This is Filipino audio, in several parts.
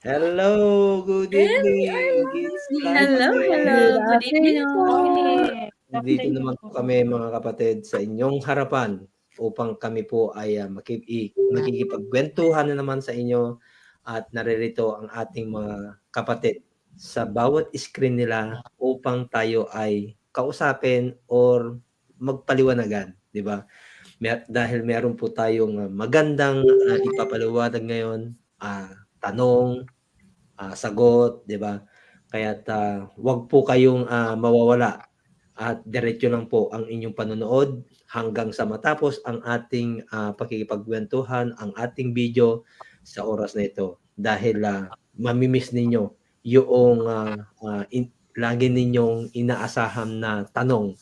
Hello, good And we evening. are It's live. Friday. Hello. Good evening po. Nandito naman po kami mga kapatid sa inyong harapan upang kami po ay magkikipagkwentuhan na naman sa inyo at naririto ang ating mga kapatid sa bawat screen nila upang tayo ay kausapin or magpaliwanagan, di ba? Dahil meron po tayong magandang ipapaliwanag ngayon, tanong, sagot, 'di ba? Kaya't wag po kayong mawawala at diretso lang po ang inyong panonood hanggang sa matapos ang ating pakikipagkwentuhan, ang ating video sa oras na ito. Dahil mamimiss ninyo yung lagi ninyong inaasahan na tanong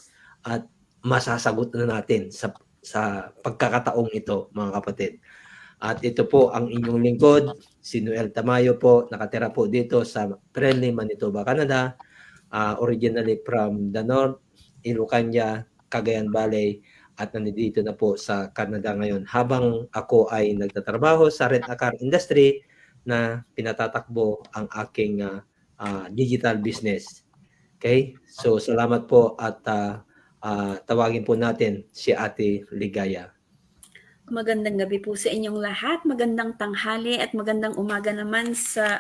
at masasagot na natin sa pagkakataong ito, mga kapatid. At ito po ang inyong lingkod, si Noel Tamayo po, nakatira po dito sa Friendly, Manitoba, Canada, originally from the North, Ilocania, Cagayan Valley, at nandito na po sa Canada ngayon habang ako ay nagtatrabaho sa rent-a-car industry na pinatatakbo ang aking digital business. Okay? So salamat po at tawagin po natin si Ate Ligaya. Magandang gabi po sa inyong lahat, magandang tanghali at magandang umaga naman sa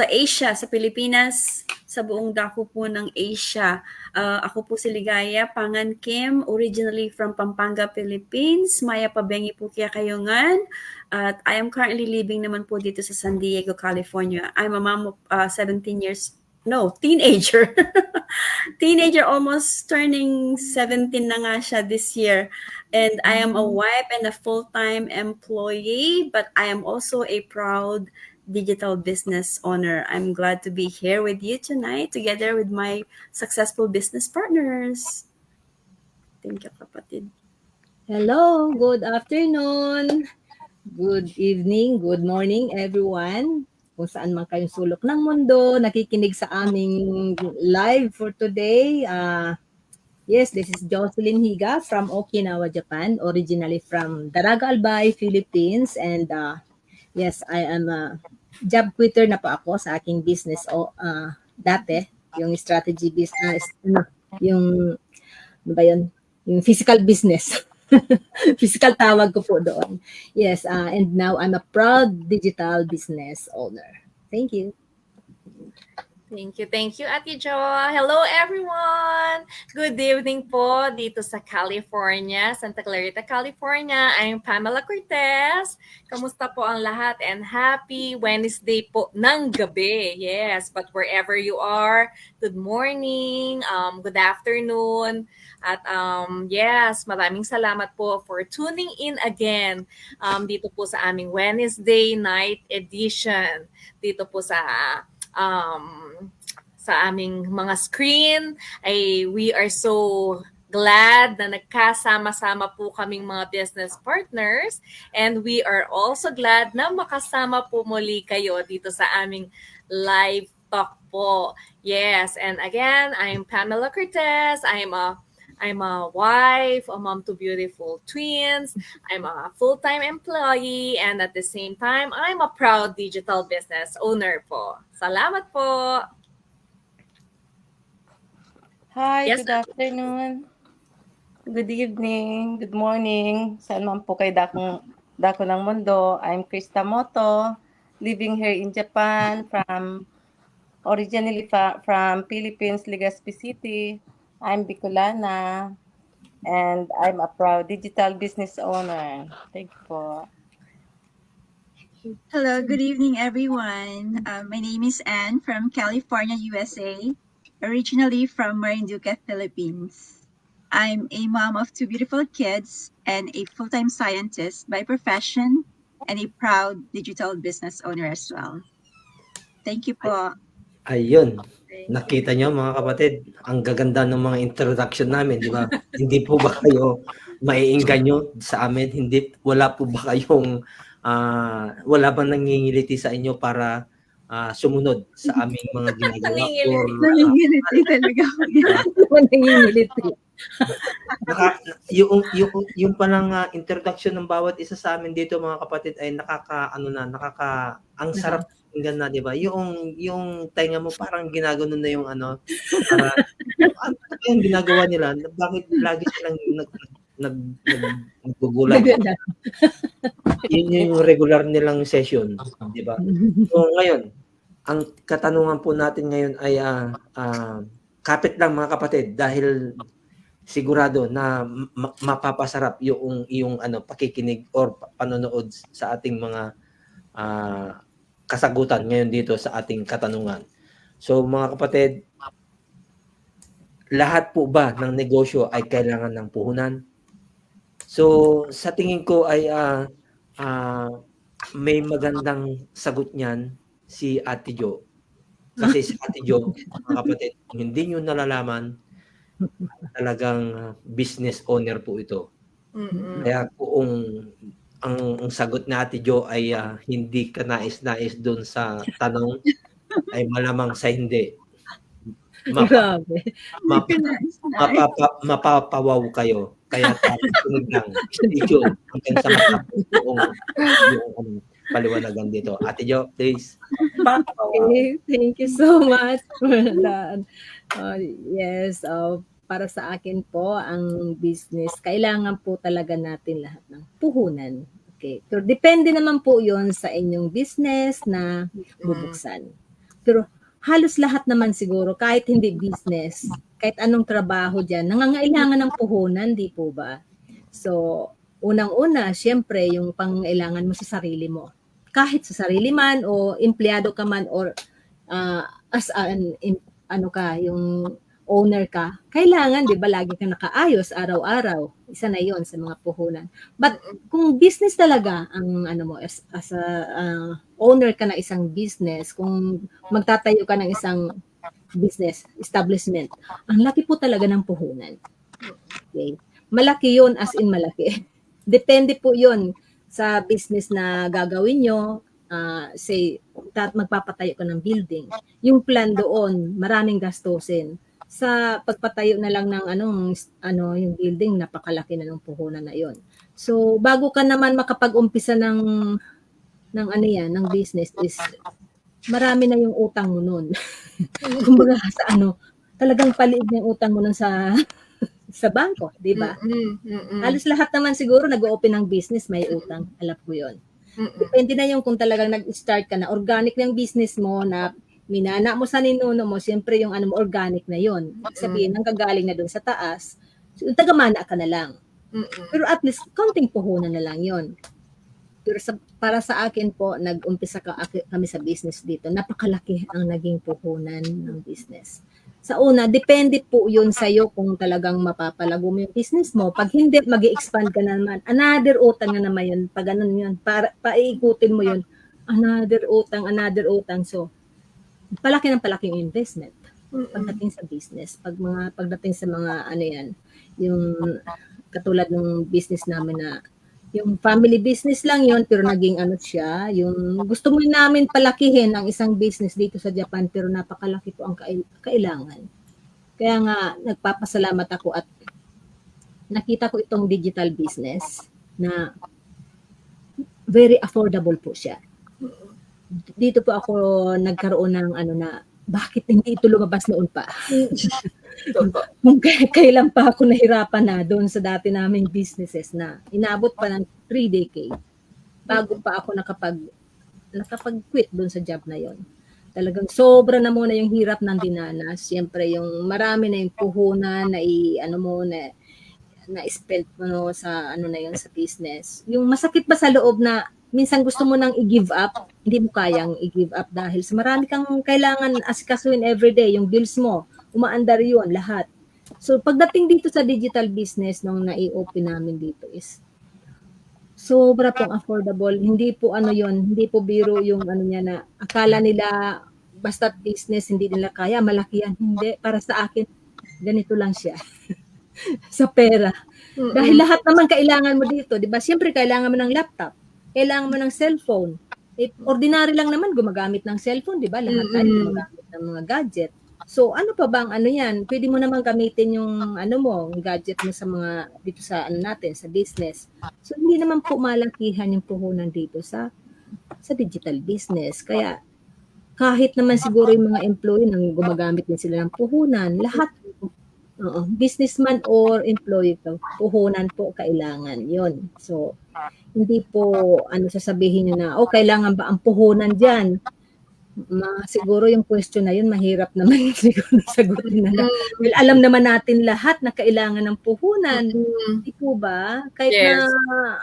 Asia, sa Pilipinas, sa buong dako po ng Asia. Ako po si Ligaya Pangan Kim, originally from Pampanga, Philippines. Maya Pabengi po kaya kayungan. At I am currently living naman po dito sa San Diego, California. I'm a mom of 17 years teenager. Teenager, almost turning 17 na nga siya this year. And I am a wife and a full-time employee, but I am also a proud digital business owner. I'm glad to be here with you tonight together with my successful business partners. Thank you, kapatid. Hello, good afternoon, good evening, good morning everyone. Kung saan man kayong sulok ng mundo, nakikinig sa aming live for today. Yes, this is Jocelyn Higa from Okinawa, Japan, originally from Daraga Albay, Philippines. And yes, I am a job quitter na po ako sa aking business dati, yung strategy business, yung ano ba yun? Yung physical business. Physical tawag ko po doon. Yes, and now I'm a proud digital business owner. Thank you. Thank you, Ate Jo. Hello, everyone! Good evening po dito sa California, Santa Clarita, California. I'm Pamela Cortez. Kamusta po ang lahat? And happy Wednesday po ng gabi. Yes, but wherever you are, good morning, good afternoon. At yes, maraming salamat po for tuning in again dito po sa aming Wednesday night edition. Dito po sa aming mga screen ay we are so glad na nagkasama-sama po kaming mga business partners, and we are also glad na makasama po muli kayo dito sa aming live talk po. Yes, and again, I'm Pamela Cortez. I'm a wife, a mom to beautiful twins. I'm a full-time employee, and at the same time, I'm a proud digital business owner po. Salamat po. Hi, Yes, good afternoon. Good evening, good morning. Saan man po kayo dako ng mundo. I'm Krista Moto, living here in Japan originally from Philippines, Legazpi City. I'm Bicolana, and I'm a proud digital business owner. Thank you po. Hello, good evening, everyone. My name is Anne from California, USA, originally from Marinduque, Philippines. I'm a mom of two beautiful kids and a full-time scientist by profession and a proud digital business owner as well. Thank you po. Ayun. Nakita niyo mga kapatid, ang gaganda ng mga introduction namin, di ba? Hindi po ba kayo maiengganyo sa amin? Wala po ba kayong wala bang nangingiliti sa inyo para sumunod sa aming mga ginagawa? Nangingiliti talaga. Nangingiliti. Yung palang introduction ng bawat isa sa amin dito mga kapatid ay ang sarap pakinggan na, 'di ba? Yung tenga mo parang ginaganon na yung ano, para ano ba yung ginagawa nila? Bakit lagi silang naggugulat? Maganda. Yun yung regular nilang session, 'di ba? So ngayon, ang katanungan po natin ngayon ay kapit lang mga kapatid dahil sigurado na mapapasarap yung pakikinig or panonood sa ating mga kasagutan ngayon dito sa ating katanungan. So mga kapatid, lahat po ba ng negosyo ay kailangan ng puhunan? So sa tingin ko ay may magandang sagot niyan si Ate Jo. Kasi si Ate Jo, mga kapatid, kung hindi nyo nalalaman, talagang business owner po ito. Kaya kung ang sagot ni Ate Jo ay hindi ka nais-nais doon sa tanong, ay malamang sa hindi. Grabe. Mapapawaw kayo. Kaya tunog lang. Stay tuned hanggang sa matapos yung paliwanagan dito. Ate Jo, please. Okay, thank you so much for that. Yes, para sa akin po, ang business, kailangan po talaga natin lahat ng puhunan. Okay. Pero depende naman po yon sa inyong business na bubuksan. Pero halos lahat naman siguro, kahit hindi business, kahit anong trabaho dyan, nangangailangan ng puhunan, di po ba? So, unang-una, syempre, yung pangailangan mo sa sarili mo. Kahit sa sarili man o empleyado ka man or as yung owner ka, kailangan, di ba, lagi kang nakaayos araw-araw. Isa na yon sa mga puhunan. But kung business talaga ang as a owner ka na isang business, kung magtatayo ka ng isang business establishment, ang laki po talaga ng puhunan. Okay? Malaki yon, as in malaki. Depende po yon sa business na gagawin nyo. Say, magpapatayo ka ng building. Yung plan doon, maraming gastusin. Sa pagpatayo na lang ng yung building, napakalaki na ng puhunan na yon. So, bago ka naman makapag-umpisa ng business is marami na yung utang mo nun. Kumbaga sa talagang paliit na yung utang mo nun sa bangko, di ba? Halos lahat naman siguro nag-open ng business, may utang. Alam ko yun. Depende na yung kung talagang nag-start ka na, organic na yung business mo, na minana mo sa ninuno mo, siyempre yung organic na yun. Sabihin, nanggagaling na dun sa taas, so, tagamana ka na lang. Pero at least, konting puhunan na lang yun. Pero para sa akin po, nag-umpisa kami sa business dito. Napakalaki ang naging puhunan ng business. Sa una, depende po yun sa'yo kung talagang mapapalago mo yung business mo. Pag hindi, mag-i-expand ka na naman. Another utang na naman yun. Pag ganun yun, paiikutin mo yun. Another utang. So, palaki yung investment pagdating sa business. Pagdating sa mga yung katulad ng business namin na yung family business lang yon, pero naging siya, yung gusto mo namin palakihin ang isang business dito sa Japan, pero napakalaki po ang kailangan. Kaya nga, nagpapasalamat ako at nakita ko itong digital business na very affordable po siya. Dito po ako nagkaroon ng bakit hindi ito lumabas noon pa? Kung kailan pa ako nahirapan na doon sa dati naming businesses na inabot pa ng 3 decades bago pa ako nakapag-quit doon sa job na yon. Talagang sobra na muna yung hirap ng dinanas. Siyempre yung marami na yung puhunan na spent mo sa sa business. Yung masakit ba sa loob na minsan gusto mo nang i-give up, hindi mo kayang i-give up dahil sa marami kang kailangan asikasuhin everyday, yung bills mo, umaandar yun, lahat. So, pagdating dito sa digital business nung nai-open namin dito is sobra pong affordable. Hindi po hindi po biro yung niya na akala nila basta business, hindi nila kaya, malaki yan. Hindi, para sa akin, ganito lang siya. Sa pera. Dahil lahat naman kailangan mo dito, di ba? Siyempre, kailangan mo ng laptop. Kailangan mo ng cellphone. Ordinary lang naman gumagamit ng cellphone, di ba? Lahat tayo gumagamit ng mga gadget. So ano pa bang ano yan? Pwede mo naman gamitin yung ano mo, yung gadget mo sa mga dito sa ano natin, sa business. So hindi naman po malakihan yung puhunan dito sa digital business. Kaya kahit naman siguro yung mga employee nang gumagamit din sila ng puhunan, lahat businessman or employee po, puhunan po kailangan 'yon. So hindi po ano sasabihin niyo na, kailangan ba ang puhunan diyan? Siguro yung question na yun mahirap naman siguro sagutin na lang. Well, alam naman natin lahat na kailangan ng puhunan, di po ba? Kahit na Yes.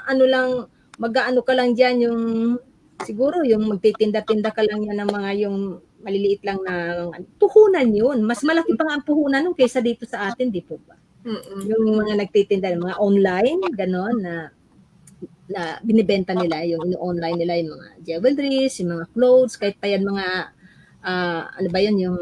ano lang, mag-aano ka lang diyan yung siguro yung magtitinda-tinda ka lang yan ng mga yung maliliit lang na puhunan yun. Mas malaki pa nga ang puhunan nun kaysa dito sa atin, di po ba? Yung mga nagtitinda, mga online, ganon na binibenta nila yung online nila yung mga jewelries, yung mga clothes, kahit pa yan mga ano ba yun, yung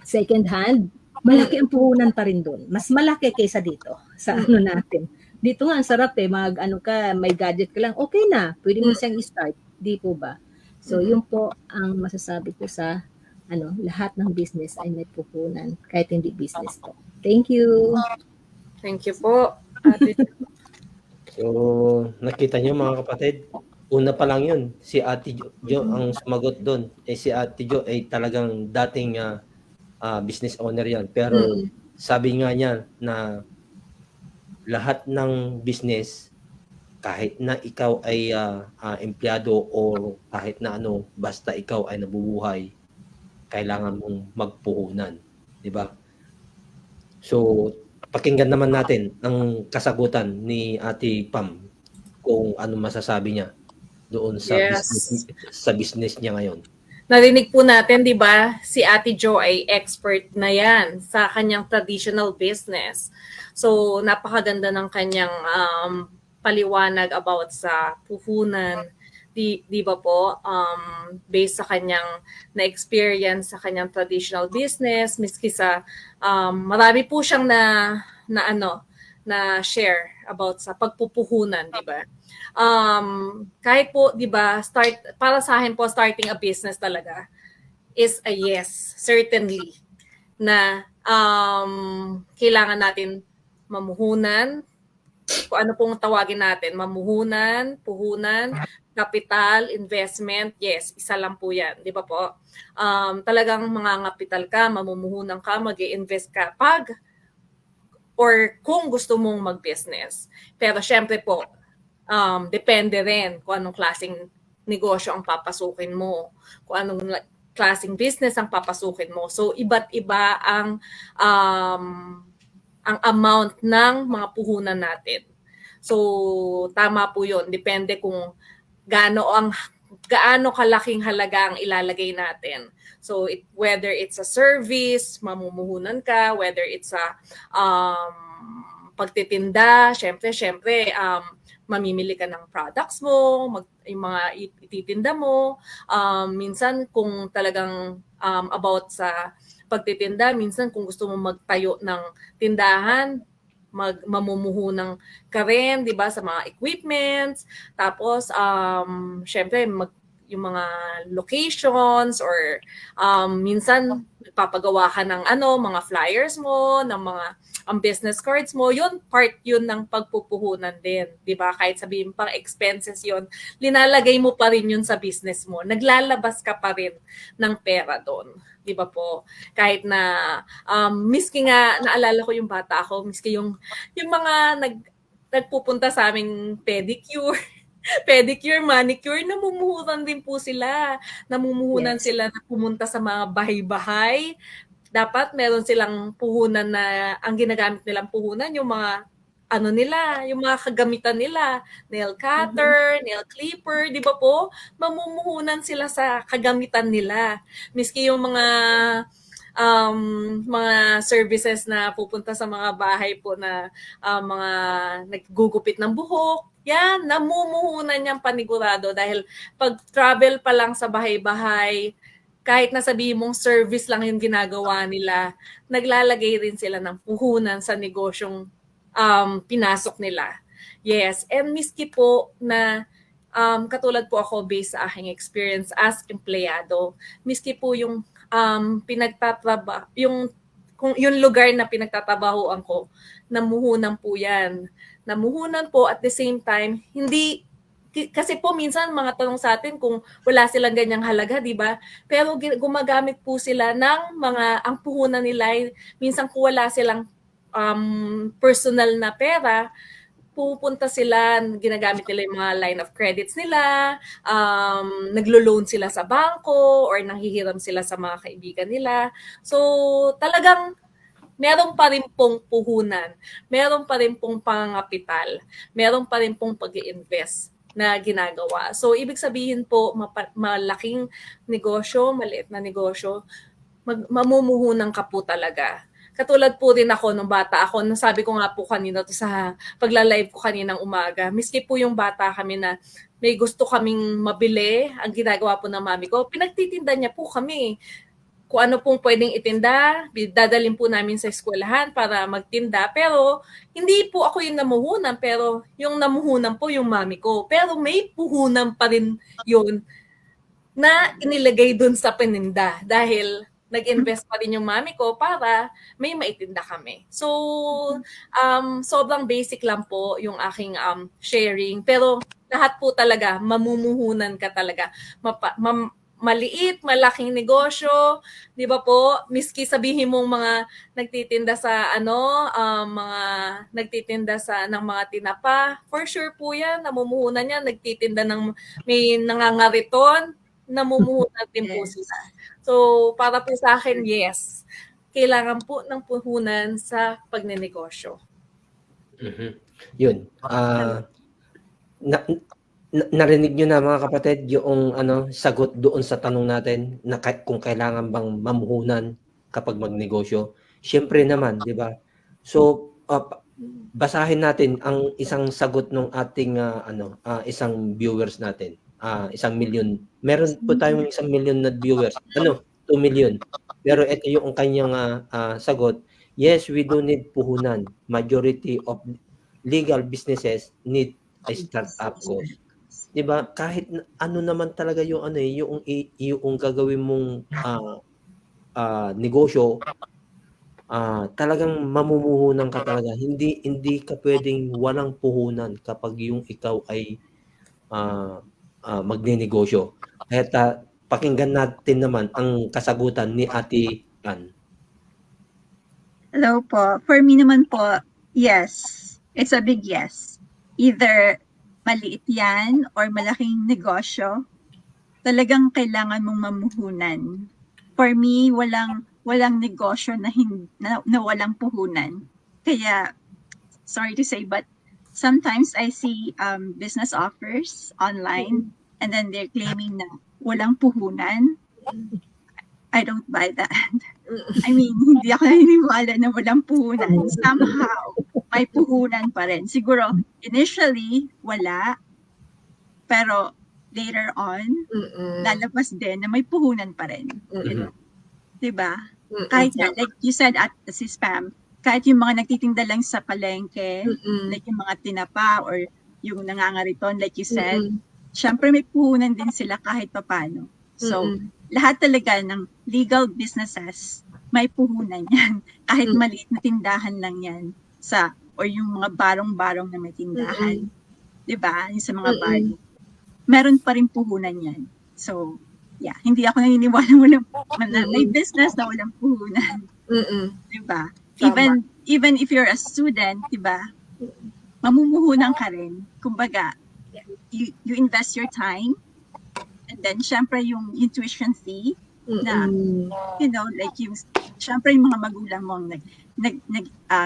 second hand, malaki ang puhunan pa rin doon. Mas malaki kaysa dito sa ano natin. Dito nga ang sarap mag ano ka, may gadget ka lang, okay na, pwede mo siyang i-start, di po ba? So yun po ang masasabi ko sa ano, lahat ng business ay may puhunan kahit hindi business to. Thank you. Thank you po. Ate. So, nakita niyo mga kapatid, una pa lang yun, si Ate Jo ang sumagot doon. Si Ate Jo ay talagang dating business owner yan. Pero sabi nga niya na lahat ng business, kahit na ikaw ay empleyado o kahit na ano, basta ikaw ay nabubuhay, kailangan mong magpuhunan. Di ba? So, pakinggan naman natin ang kasagutan ni Ate Pam kung ano masasabi niya doon sa business niya ngayon. Narinig po natin, di ba, si Ate Jo ay expert na yan sa kanyang traditional business. So, napakaganda ng kanyang paliwanag about sa puhunan, di ba po, based sa kanyang na-experience sa kanyang traditional business, miski sa marami po siyang na share about sa pagpupuhunan, di ba? Kahit po, di ba, para sa akin po, starting a business talaga is a yes, certainly, na kailangan natin mamuhunan, kung ano pong tawagin natin, mamuhunan, puhunan, capital, investment, yes, isa lang po yan, di ba po? Talagang mangangapital ka, mamumuhunan ka, mag-i-invest ka or kung gusto mong mag-business. Pero syempre po, depende rin kung anong klaseng negosyo ang papasukin mo, kung anong klaseng business ang papasukin mo. So, iba't iba ang amount ng mga puhunan natin. So, tama po yun. Depende kung gaano kalaking halaga ang ilalagay natin. So, whether it's a service, mamumuhunan ka, whether it's a pagtitinda, syempre, mamimili ka ng products mo, yung mga ititinda mo. Minsan, kung talagang about sa pagtitinda, minsan kung gusto mo magtayo ng tindahan, mamumuhunan ka rin, di ba, sa mga equipments. Tapos, syempre, yung mga locations or minsan nagpapagawa ka ng mga flyers mo, ng mga business cards mo, part yun ng pagpupuhunan din, di ba? Kahit sabihin pang expenses yun, linalagay mo pa rin yun sa business mo. Naglalabas ka pa rin ng pera doon, di ba po? Kahit na, miski nga, naalala ko yung bata ako, miski yung mga nagpupunta sa aming pedicure, manicure, namumuhunan din po sila. Namumuhunan sila na pumunta sa mga bahay-bahay. Dapat meron silang puhunan na ang ginagamit nilang puhunan yung mga yung mga kagamitan nila, nail cutter, nail clipper, di ba po? Mamumuhunan sila sa kagamitan nila. Miski yung mga services na pupunta sa mga bahay po na mga naggugupit ng buhok, yan, namumuhunan niyang panigurado dahil pag travel pa lang sa bahay-bahay, kahit na sabihin mong service lang yung ginagawa nila, naglalagay rin sila ng puhunan sa negosyong pinasok nila. Yes, and miski po na katulad po ako based sa aking experience as empleyado, miski po yung yung lugar na pinagtatrabahoan ko, namuhunan po yan. Namuhunan po at the same time, kasi po minsan mga tanong sa atin kung wala silang ganyang halaga, di ba? Pero gumagamit po sila ng ang puhunan nila, minsan kung wala silang personal na pera, pupunta sila, ginagamit nila yung mga line of credits nila, naglo-loan sila sa bangko, or nanghihiram sila sa mga kaibigan nila. So, talagang meron pa rin pong puhunan, meron pa rin pong pangangapital, meron pa rin pong pag-i-invest na ginagawa. So, ibig sabihin po, malaking negosyo, maliit na negosyo, mamumuhunan ka po talaga. Katulad po din ako nung bata ako, nasabi ko nga po kanina to sa pagla-live ko kaninang umaga, miski po yung bata kami na may gusto kaming mabili, ang ginagawa po ng mami ko, pinagtitinda niya po kami. Kung ano pong pwedeng itinda, dadalhin po namin sa eskwelahan para magtinda. Pero hindi po ako yung namuhunan, pero yung namuhunan po yung mami ko. Pero may puhunan pa rin yun na inilagay dun sa paninda dahil nag-invest pa rin yung mami ko para may maitinda kami. So, sobrang basic lang po yung aking sharing. Pero lahat po talaga, mamumuhunan ka talaga. Maliit, malaking negosyo, 'di ba po? Miski sabihin mong mga nagtitinda sa mga nagtitinda ng mga tinapa, for sure po 'yan, namumuhunan 'yan, nagtitinda ng may nangangariton, namumuhunan din po sila. So, para po sa akin, yes. Kailangan po ng puhunan sa pagnenegosyo. Yun. Narinig nyo na mga kapatid yung sagot doon sa tanong natin na kung kailangan bang mamuhunan kapag magnegosyo. Siyempre naman, di ba? So, basahin natin ang isang sagot ng ating isang viewers natin. 1 million. Meron po tayong 1 million na viewers. 2 million. Pero ito yung kanyang sagot. Yes, we do need puhunan. Majority of legal businesses need a startup cost. 'Di ba? Kahit ano naman talaga yung yung gagawin mong negosyo, talagang mamumuhunan ka talaga. Hindi ka pwedeng walang puhunan kapag yung ikaw ay magnenegosyo. Kaya pakinggan natin naman ang kasagutan ni Ate Ann. Hello po. For me naman po, yes. It's a big yes. Either maliit yan or malaking negosyo, talagang kailangan mong mamuhunan. For me, walang negosyo na walang puhunan. Kaya, sorry to say, but sometimes I see business offers online and then they're claiming na walang puhunan. I don't buy that. I mean, hindi ako naniniwala na walang puhunan. Somehow, may puhunan pa rin. Siguro, initially, wala. Pero, later on, lalabas din na may puhunan pa rin. You know? Diba? Kahit like you said at si Spam, kahit yung mga nagtitinda lang sa palengke, like yung mga tinapa or yung nangangariton, like you said, syempre may puhunan din sila kahit papano. So, lahat talaga ng legal businesses, may puhunan yan. Kahit maliit na tindahan lang yan or yung mga barong-barong na may tindahan. Diba? Yung sa mga barong. Meron pa rin puhunan yan. So, yeah, hindi ako naniniwala may business na walang puhunan. Diba? Even if you're a student, diba? Mamumuhunan ka rin. Kumbaga, you invest your time. And then, syempre, yung tuition fee na, you know, like yung, syempre, yung mga magulang mong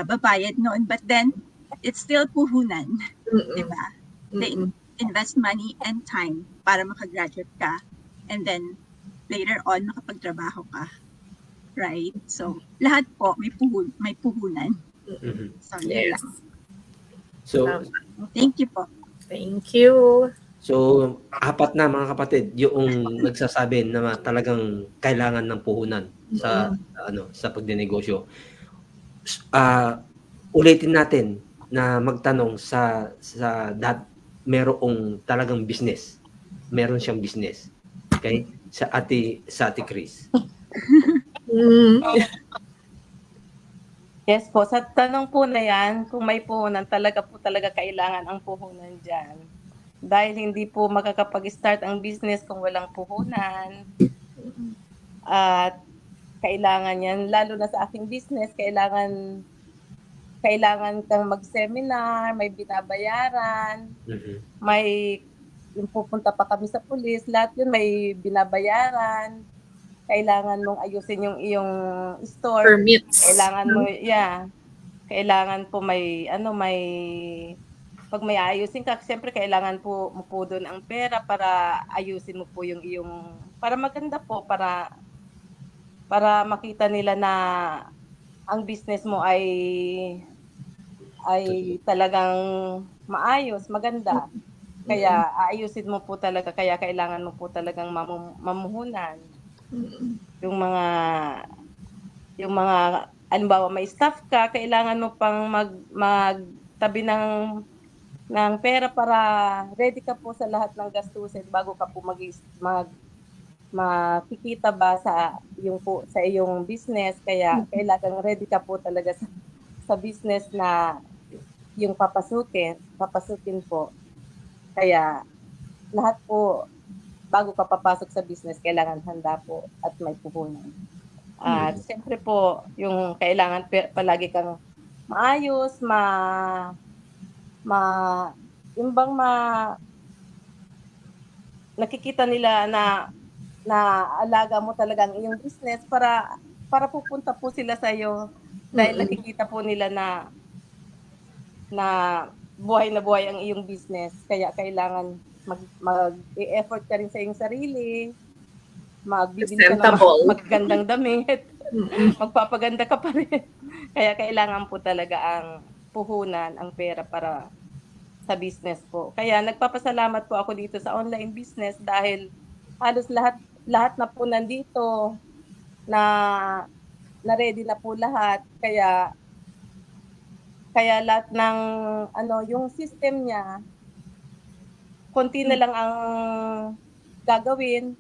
babayad noon. But then, it's still puhunan. Diba? They invest money and time para makagraduate ka. And then, later on, makapagtrabaho ka. Right? So, lahat po, may puhunan. So, Yes. So, thank you po. Thank you. So, 4 na mga kapatid yung nagsasabi na talagang kailangan ng puhunan sa pagnenegosyo. Ulitin natin na magtanong sa merong talagang business. Meron siyang business. Okay? Sa Ate Chris. Mm. Yes po, sa tanong po na yan, kung may puhunan, talaga po talaga kailangan ang puhunan dyan. Dahil hindi po makakapag-start ang business kung walang puhunan. At kailangan yan, lalo na sa aking business, kailangan kang mag-seminar, may binabayaran, may yung pupunta pa kami sa pulis, lahat yun may binabayaran. Kailangan mong ayusin yung iyong store. Permits. Kailangan mo, kailangan po may pag may ayusin ka, siyempre kailangan po mo po doon ang pera para ayusin mo po yung iyong, para maganda po, para makita nila na ang business mo ay talagang maayos, maganda. Kaya aayusin mo po talaga, kaya kailangan mo po talagang mamuhunan. Yung mga halimbawa may staff ka, kailangan mo pang magtabi ng pera para ready ka po sa lahat ng gastusin bago ka po makikita ba sa iyong business. Kaya kailangan ready ka po talaga sa business na yung papasukin po. Kaya lahat po bago ka papasok sa business, kailangan handa po at may puhunan. At siyempre po, yung kailangan palagi kang maayos, nakikita nila na alaga mo talaga ang iyong business para pupunta po sila sa iyo dahil nakikita po nila na buhay na buhay ang iyong business. Kaya kailangan mag-effort ka rin sa iyong sarili, magbibili ka ng magagandang damit, magpapaganda ka pa rin. Kaya kailangan po talaga ang puhunan, ang pera para sa business po. Kaya nagpapasalamat po ako dito sa online business dahil halos lahat na po nandito na ready na po lahat. Kaya lahat ng yung system niya, konti na lang ang gagawin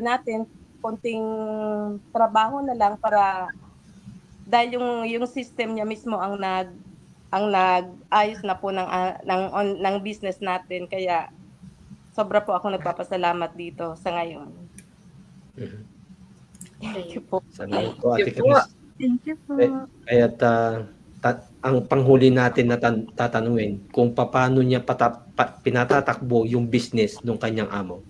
natin, konting trabaho na lang dahil yung system niya mismo ang nag-ayos na po ng business natin. Kaya sobra po ako nagpapasalamat dito sa ngayon. Thank you po. Salamat po, Ate Chris. Thank you po. Kaya ang panghuli natin na tatanungin kung paano niya pinatatakbo yung business ng kanyang amo.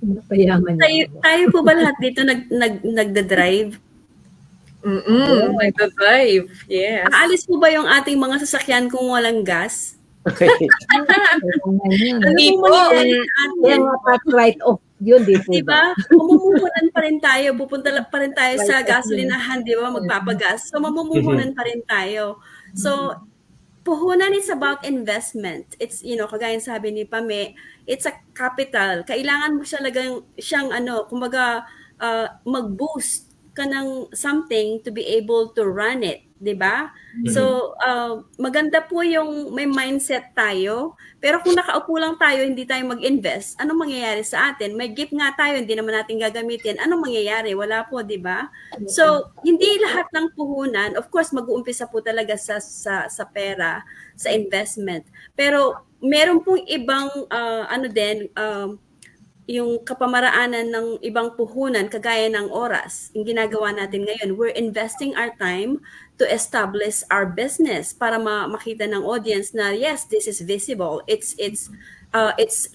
Napayaman Tayo po ba lahat dito nagda-drive? Nagda-drive. Yes. Aalis po ba yung ating mga sasakyan kung walang gas? Ano Hindi po po. mangyayari sa atin? Yung mga right off, yun di po ba? Diba? Mamumuhunan pa rin tayo, pupunta pa rin tayo sa gasolinahan, di ba? Magpapagas. So, mamumuhunan pa rin tayo. So, puhunan is about investment. It's, kagaya sabi ni Pame, it's a capital. Kailangan mo siyang kumbaga, mag-boost ka ng something to be able to run it. Diba? So, maganda po yung may mindset tayo. Pero kung nakaupo lang tayo, hindi tayo mag-invest, anong mangyayari sa atin? May gift nga tayo, hindi naman natin gagamitin. Anong mangyayari? Wala po, diba? So, hindi lahat ng puhunan, of course, mag-uumpisa po talaga sa pera, sa investment. Pero, meron pong ibang, yung kapamaraanan ng ibang puhunan kagaya ng oras. Yung ginagawa natin ngayon, we're investing our time to establish our business para makita ng audience na yes, this is visible. It's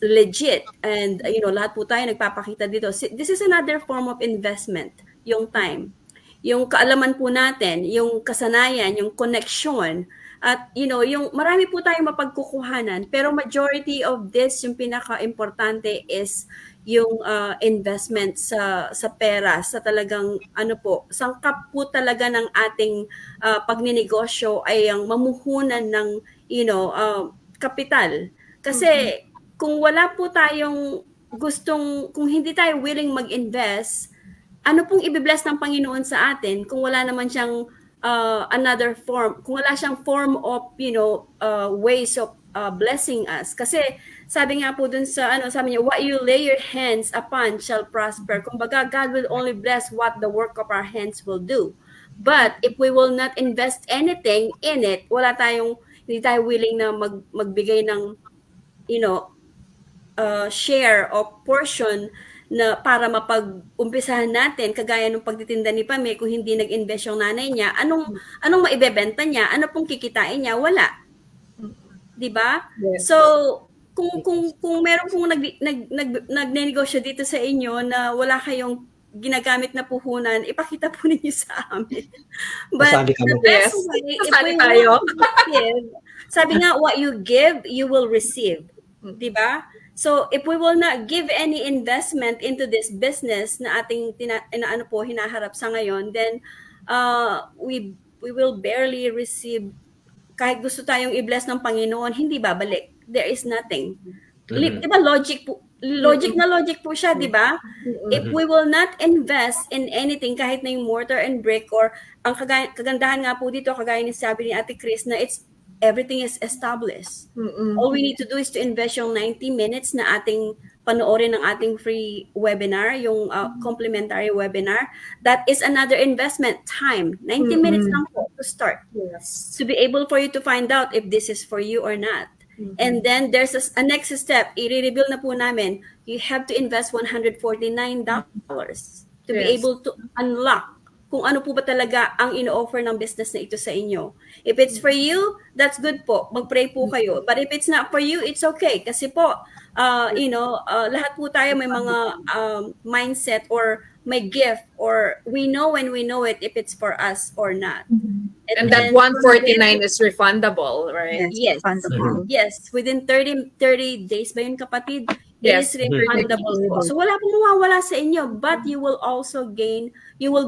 legit, and lahat po tayo nagpapakita dito. This is another form of investment, yung time. Yung kaalaman po natin, yung kasanayan, yung connection, at yung marami po tayong mapagkukuhanan, pero majority of this, yung pinaka-importante is yung investment sa pera, sa talagang sangkap po talaga ng ating pagninegosyo ay ang mamuhunan ng kapital. Kasi kung wala po tayong kung hindi tayo willing mag-invest, ano pong ibibless ng Panginoon sa atin kung wala naman siyang another form, kung wala siyang form of ways of blessing us. Kasi sabi nga po dun sa sabi niya, what you lay your hands upon shall prosper. Kumbaga, God will only bless what the work of our hands will do. But if we will not invest anything in it, hindi tayo willing na magbigay ng share o portion na para mapag-umpisahan natin, kagaya ng pagtitinda ni Pame, kung hindi nag-invest yung nanay niya, anong maibebenta niya? Ano pong kikitain niya? Wala. 'Di ba? Yes. So, kung meron pong nagnenegosyo dito sa inyo na wala kayong ginagamit na puhunan, ipakita po ninyo sa amin. But Kasali kami. the best Yes. way, if Kasali we tayo. want to give, sabi nga, what you give, you will receive. 'Di ba? So, if we will not give any investment into this business na ating hinaharap sa ngayon, then we will barely receive. Kahit gusto tayong i-bless ng Panginoon, hindi babalik. There is nothing. Di ba logic po siya, di ba? If we will not invest in anything, kahit na yung mortar and brick, or ang kagandahan nga po dito, kagaya ni sabi ni Ate Chris, na everything is established. All we need to do is to invest yung 90 minutes na ating panoorin ng ating free webinar, yung complimentary webinar. That is another investment time. 90 minutes lang po to start. Yes. To be able for you to find out if this is for you or not. And then there's a next step. I-reveal na po namin. You have to invest $149 to be Yes. able to unlock kung ano po ba talaga ang ino-offer ng business na ito sa inyo. If it's for you, that's good po. Mag-pray po kayo. But if it's not for you, it's okay. Kasi po, lahat po tayo may mga mindset or may gift, or we know when we know it if it's for us or not. And that then 149 is refundable, right? Yes. Wonderful. Yes, within 30 days ba yun, kapatid? Yes. It is refundable po. So wala pong mawawala sa inyo, but you will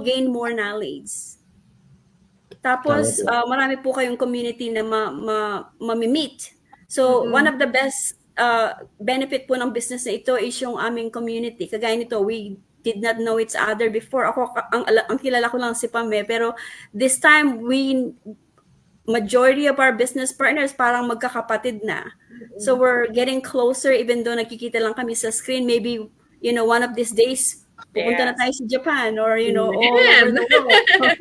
gain more knowledge. Tapos marami po kayong community na mamimit. So one of the best benefit po ng business na ito is yung aming community. Kagaya nito, we did not know each other before. Ako, ang kilala ko lang si Pame, pero this time, majority of our business partners parang magkakapatid na. So we're getting closer, even though nakikita lang kami sa screen. Maybe, one of these days, pupunta na tayo sa Japan, or, all over the world.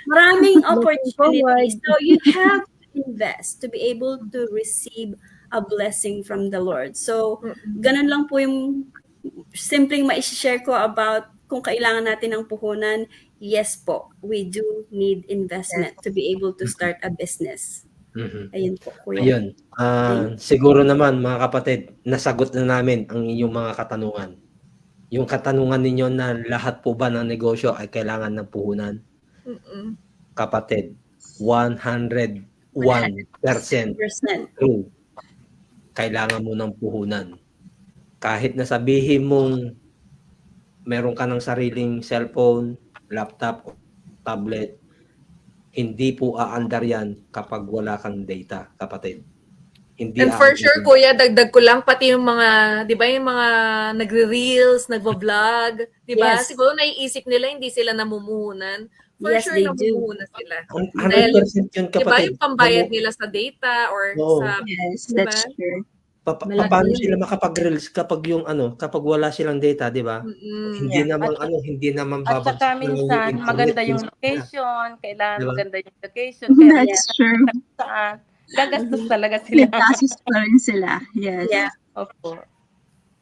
Maraming opportunities. So you have to invest to be able to receive a blessing from the Lord. So, ganun lang po yung simpleng ma-share ko about kung kailangan natin ng puhunan. Yes po, we do need investment to be able to start a business. Ayun po, kuya. Ayun. Siguro naman, mga kapatid, nasagot na namin ang inyong mga katanungan. Yung katanungan ninyo na lahat po ba ng negosyo ay kailangan ng puhunan? Kapatid, 101% true. Kailangan mo ng puhunan. Kahit na sabihin mong meron ka ng sariling cellphone, laptop, tablet, hindi po aandar yan kapag wala kang data, kapatid. Hindi And for sure, kuya, dagdag ko lang, pati yung mga, di ba, yung mga nagre-reels, nagvo-vlog, di ba? Yes. Siguro naiisip nila, hindi sila namumuhunan. For Yes, sure, they do. namumuhunan sila. 100% yun, Di ba, kapatid. yung pambayad nila sa data or Oo. sa... Yes, Diba? that's true. Paano sila makapag-reels kapag yung kapag wala silang data, di ba? Hindi Yeah. hindi naman At babagsak saka lang minsan, internet, maganda yung minsan. location, kailangan Diba? maganda yung location. Kaya That's true. saan, gagastos talaga sila. Nagkasus pa rin sila. Yes. Yeah. Opo.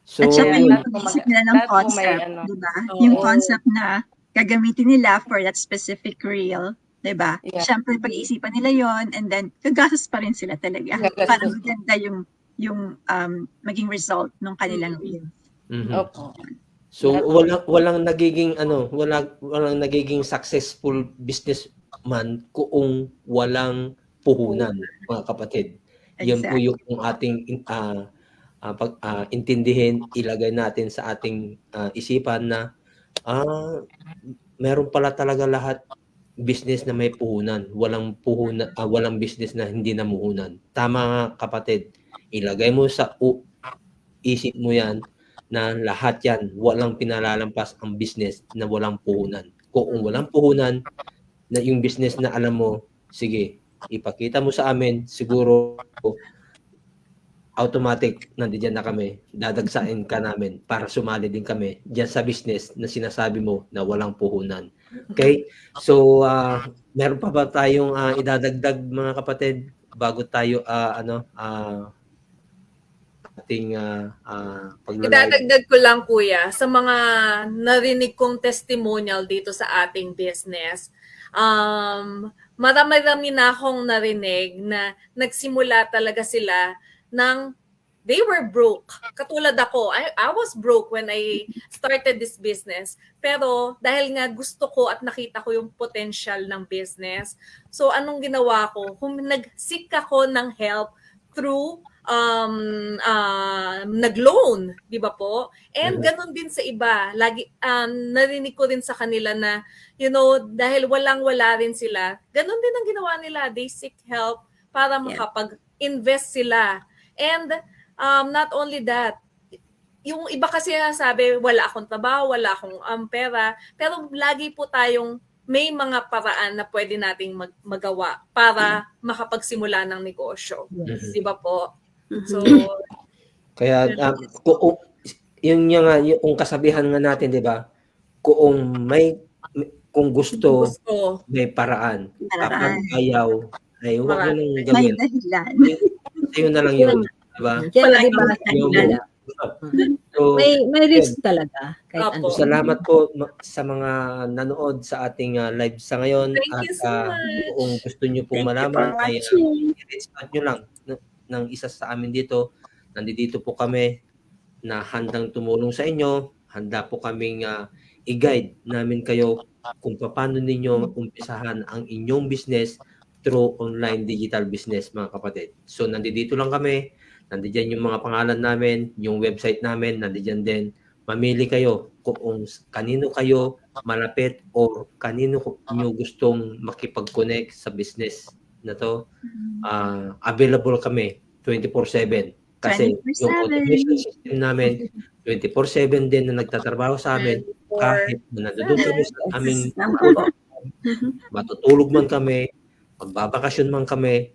So, At saka Yeah, yung lahat po pag-isip nila ng lahat po may concept, ano. diba? Oo. Yung concept na gagamitin nila for that specific reel, diba? Yeah. Siyempre, pag-iisipan nila yon, and then gagastos pa rin sila talaga Gagastos. para maganda yung maging result ng kanilang reel. Opo. So walang nagiging walang nagiging successful businessman kung walang puhunan, mga kapatid. Yan po yung ating intindihin, ilagay natin sa ating isipan na meron pala talaga lahat business na may puhunan, walang business na hindi namuhunan. Tama nga, kapatid. Ilagay mo sa isip mo yan na lahat yan, walang pinalalampas ang business na walang puhunan. Kung walang puhunan, na yung business na alam mo, sige, ipakita mo sa amin, siguro automatic nandiyan na kami. Dadagsain ka namin para sumali din kami diyan sa business na sinasabi mo na walang puhunan. Okay? So, meron pa ba tayong idadagdag mga kapatid bago tayo ating pagla-live? Idadagdag ko lang kuya sa mga narinig kong testimonial dito sa ating business. Marami-rami na akong narinig na nagsimula talaga sila ng they were broke. Katulad ako, I was broke when I started this business. Pero dahil nga gusto ko at nakita ko yung potential ng business, so anong ginawa ko? Nag-seek ako ng help through nag-loan, di ba po? And ganun din sa iba. Lagi narinig ko din sa kanila na dahil walang-wala rin sila, ganun din ang ginawa nila. They seek help para makapag-invest sila. And not only that, yung iba kasi sabi, wala akong trabaho, wala akong pera, pero lagi po tayong may mga paraan na pwede nating magawa para makapagsimula ng negosyo. Di ba po? So, kaya yung kasabihan nga natin, 'di ba? Kung gusto, may paraan. Kapag ayaw, ay huwag mo nang May gawin. dahilan. Ayun na lang yun, 'di ba? Kaya di ba, So, may risk talaga. Kahit ano. salamat po sa mga nanood sa ating live sa ngayon. Thank you so much. Kung gusto nyo pong malaman, ay i-reach out nyo lang ng isa sa amin dito. Nandito po kami na handang tumulong sa inyo. Handa po kaming i-guide namin kayo kung paano ninyo umpisahan ang inyong business through online digital business, mga kapatid. So, nandito lang kami. Nandiyan yung mga pangalan namin, yung website namin, nandiyan din. Mamili kayo kung kanino kayo malapit o kanino nyo gustong makipag-connect sa business na to. Available kami 24/7 kasi 24/7. yung automation system namin 24/7 din na nagtatrabaho sa amin kahit na nandoon kami sa aming matutulog man kami, magbabakasyon man kami,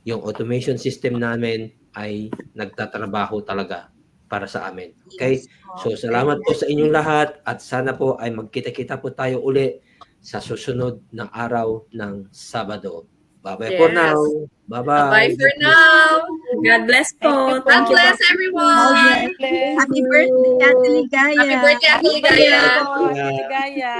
yung automation system namin ay nagtatrabaho talaga para sa amin. Okay? So, salamat po sa inyong lahat at sana po ay magkita-kita po tayo uli sa susunod na araw ng Sabado. Bye-bye for now. Bye-bye. Bye for now. God bless po. God bless everyone. Happy birthday, Ate Ligaya. Happy birthday, Ate Ligaya. Ligaya.